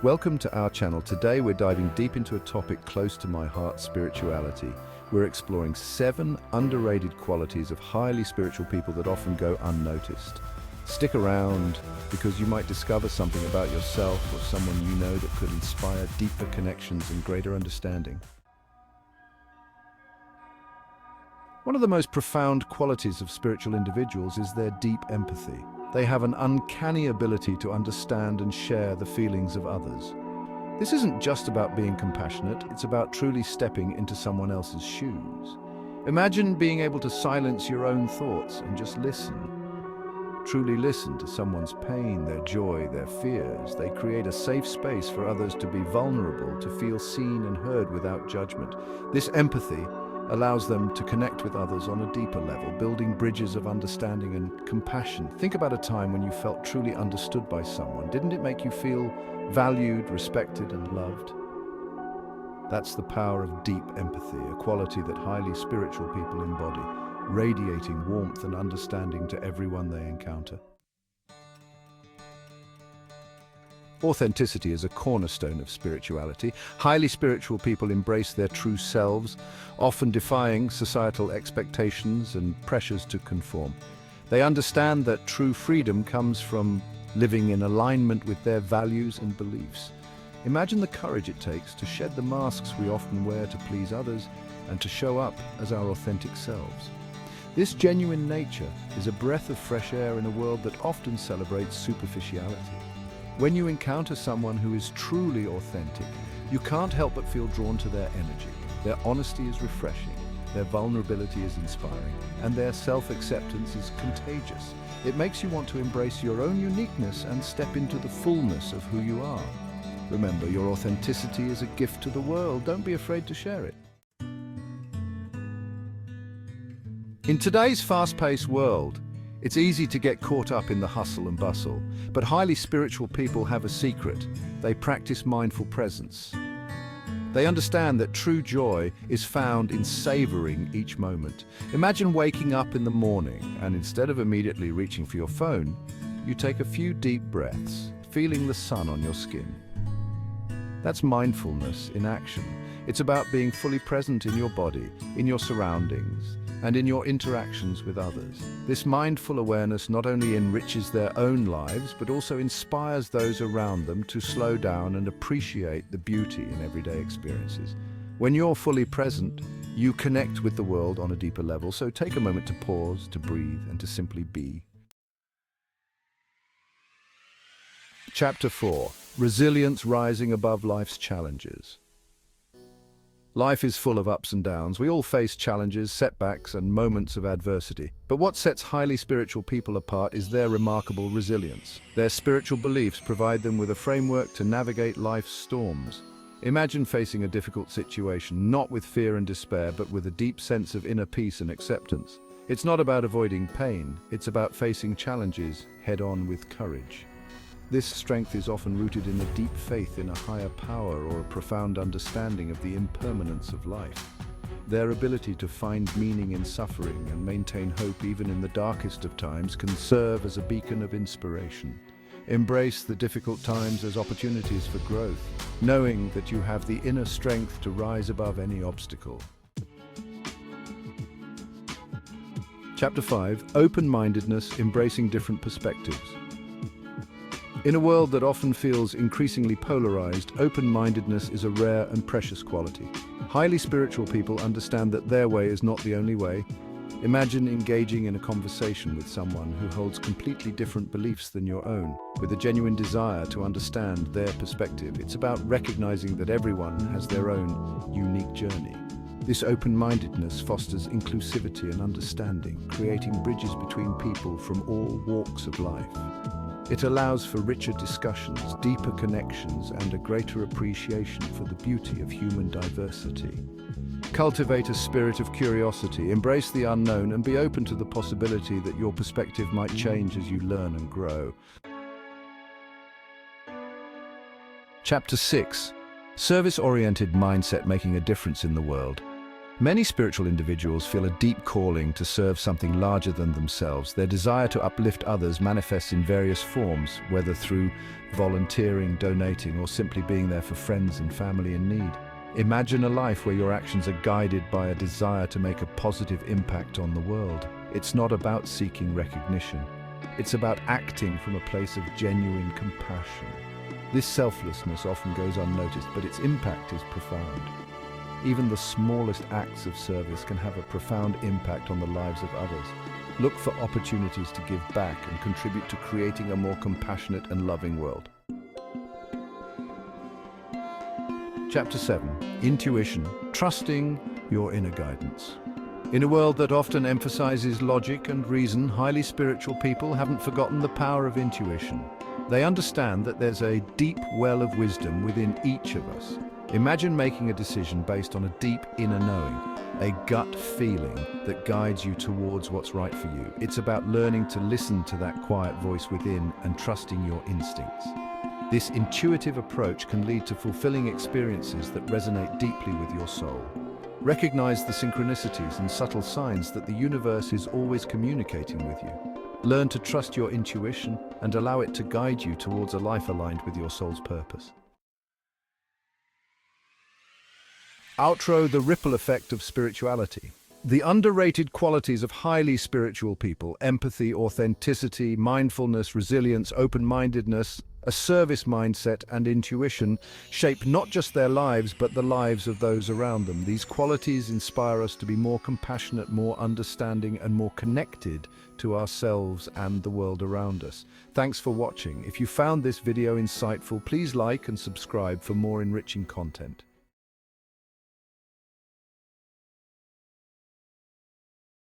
Welcome to our channel. Today we're diving deep into a topic close to my heart, spirituality. We're exploring 7 underrated qualities of highly spiritual people that often go unnoticed. Stick around because you might discover something about yourself or someone you know that could inspire deeper connections and greater understanding. One of the most profound qualities of spiritual individuals is their deep empathy. They have an uncanny ability to understand and share the feelings of others. This isn't just about being compassionate, it's about truly stepping into someone else's shoes. Imagine being able to silence your own thoughts and just listen. Truly listen to someone's pain, their joy, their fears. They create a safe space for others to be vulnerable, to feel seen and heard without judgment. This empathy allows them to connect with others on a deeper level, building bridges of understanding and compassion. Think about a time when you felt truly understood by someone. Didn't it make you feel valued, respected, and loved? That's the power of deep empathy, a quality that highly spiritual people embody, radiating warmth and understanding to everyone they encounter. Authenticity is a cornerstone of spirituality. Highly spiritual people embrace their true selves, often defying societal expectations and pressures to conform. They understand that true freedom comes from living in alignment with their values and beliefs. Imagine the courage it takes to shed the masks we often wear to please others and to show up as our authentic selves. This genuine nature is a breath of fresh air in a world that often celebrates superficiality. When you encounter someone who is truly authentic, you can't help but feel drawn to their energy. Their honesty is refreshing, their vulnerability is inspiring, and their self-acceptance is contagious. It makes you want to embrace your own uniqueness and step into the fullness of who you are. Remember, your authenticity is a gift to the world. Don't be afraid to share it. In today's fast-paced world, it's easy to get caught up in the hustle and bustle, but highly spiritual people have a secret. They practice mindful presence. They understand that true joy is found in savoring each moment. Imagine waking up in the morning and instead of immediately reaching for your phone, you take a few deep breaths, feeling the sun on your skin. That's mindfulness in action. It's about being fully present in your body, in your surroundings, and in your interactions with others. This mindful awareness not only enriches their own lives, but also inspires those around them to slow down and appreciate the beauty in everyday experiences. When you're fully present, you connect with the world on a deeper level, so take a moment to pause, to breathe, and to simply be. Chapter 4. Resilience rising above life's challenges. Life is full of ups and downs. We all face challenges, setbacks, and moments of adversity. But what sets highly spiritual people apart is their remarkable resilience. Their spiritual beliefs provide them with a framework to navigate life's storms. Imagine facing a difficult situation, not with fear and despair, but with a deep sense of inner peace and acceptance. It's not about avoiding pain, it's about facing challenges head-on with courage. This strength is often rooted in a deep faith in a higher power or a profound understanding of the impermanence of life. Their ability to find meaning in suffering and maintain hope even in the darkest of times can serve as a beacon of inspiration. Embrace the difficult times as opportunities for growth, knowing that you have the inner strength to rise above any obstacle. Chapter 5. Open-mindedness, embracing different perspectives. In a world that often feels increasingly polarized, open-mindedness is a rare and precious quality. Highly spiritual people understand that their way is not the only way. Imagine engaging in a conversation with someone who holds completely different beliefs than your own, with a genuine desire to understand their perspective. It's about recognizing that everyone has their own unique journey. This open-mindedness fosters inclusivity and understanding, creating bridges between people from all walks of life. It allows for richer discussions, deeper connections, and a greater appreciation for the beauty of human diversity. Cultivate a spirit of curiosity, embrace the unknown, and be open to the possibility that your perspective might change as you learn and grow. Chapter 6. Service-oriented mindset, making a difference in the world. Many spiritual individuals feel a deep calling to serve something larger than themselves. Their desire to uplift others manifests in various forms, whether through volunteering, donating, or simply being there for friends and family in need. Imagine a life where your actions are guided by a desire to make a positive impact on the world. It's not about seeking recognition. It's about acting from a place of genuine compassion. This selflessness often goes unnoticed, but its impact is profound. Even the smallest acts of service can have a profound impact on the lives of others. Look for opportunities to give back and contribute to creating a more compassionate and loving world. Chapter 7. Intuition. Trusting your inner guidance. In a world that often emphasizes logic and reason, highly spiritual people haven't forgotten the power of intuition. They understand that there's a deep well of wisdom within each of us. Imagine making a decision based on a deep inner knowing, a gut feeling that guides you towards what's right for you. It's about learning to listen to that quiet voice within and trusting your instincts. This intuitive approach can lead to fulfilling experiences that resonate deeply with your soul. Recognize the synchronicities and subtle signs that the universe is always communicating with you. Learn to trust your intuition and allow it to guide you towards a life aligned with your soul's purpose. Outro: the ripple effect of spirituality. The underrated qualities of highly spiritual people: empathy, authenticity, mindfulness, resilience, open-mindedness, a service mindset, and intuition shape not just their lives, but the lives of those around them. These qualities inspire us to be more compassionate, more understanding, and more connected to ourselves and the world around us. Thanks for watching. If you found this video insightful, please like and subscribe for more enriching content.